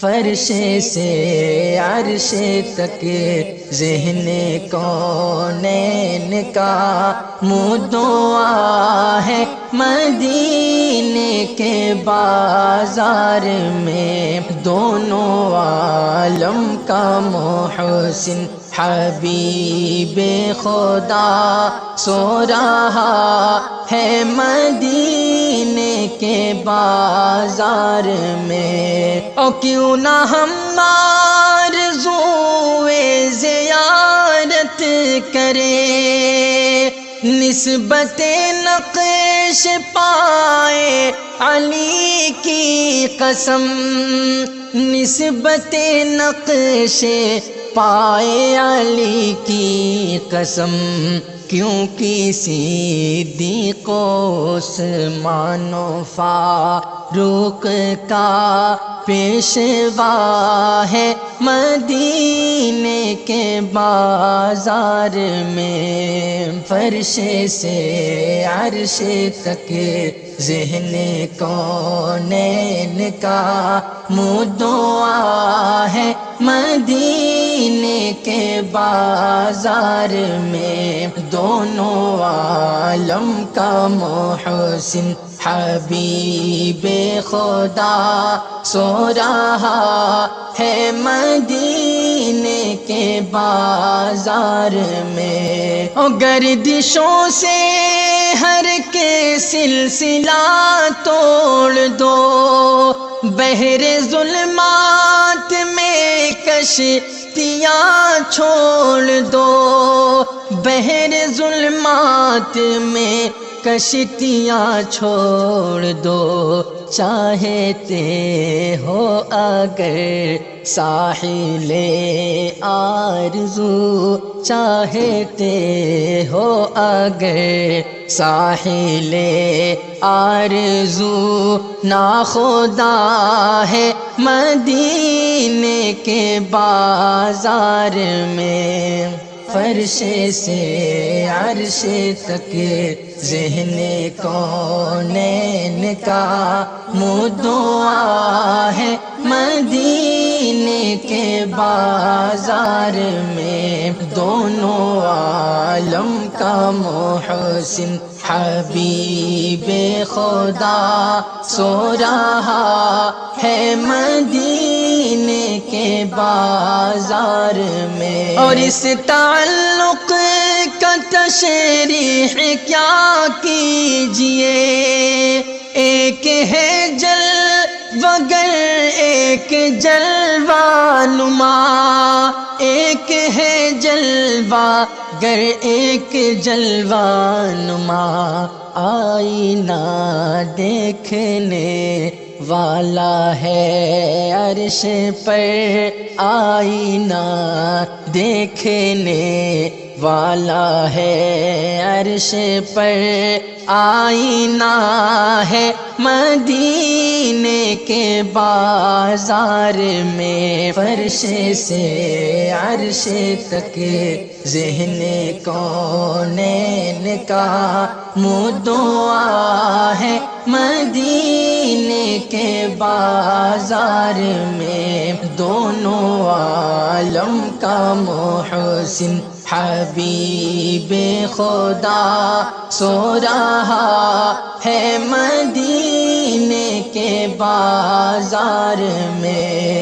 فرش سے عرش تک ذہن کونین کا منہ دعا ہے، مدینے کے بازار میں دونوں عالم کا محسن حبیب خدا سو رہا ہے مدینے کے بازار میں۔ او کیوں نہ ہم آرزوئے زیارت کریں، نسبت نقش پائے علی کی قسم، نسبت نقش پائے علی کی قسم، کیوں کسی صدیق و عثمان و فاروق کا پیشوا ہے مدینے کے بازار میں۔ فرش سے عرش تک ذہن کونین کا منہ دعا ہے، مدینے کے بازار میں دونوں عالم کا محسن حبیب خدا سو رہا ہے مدینے کے بازار میں۔ او گردشوں سے ہر کے سلسلہ توڑ دو، بحر ظلمات میں کشتیاں چھوڑ دو، بحر ظلمات میں کشتیاں چھوڑ دو، چاہتے ہو اگر ساحل آرزو، چاہتے ہو اگر ساحل آرزو، ناخدا ہے مدینے کے بازار میں۔ فرش سے عرش تک ذہن کونین کا منہ دعا ہے، مدینے کے بازار میں دونوں عالم کا محسن حبیب خدا سو رہا ہے مدینے کے بازار میں۔ اور اس تعلق کا تشریح کیا کیجئے، ایک ہے جلوگر ایک جلوہ نما، ایک ہے جلوہ گر ایک جلوہ نما، آئینہ دیکھنے والا ہے عرش پر، آئینہ دیکھنے والا ہے عرش پر، آئینہ ہے مدینے کے بازار میں۔ فرش سے عرش تک ذہن کونین کا منہ دعا ہے، مدینے کے بازار میں دونوں عالم کا محسن حبیب خدا سو رہا ہے مدینے کے بازار میں۔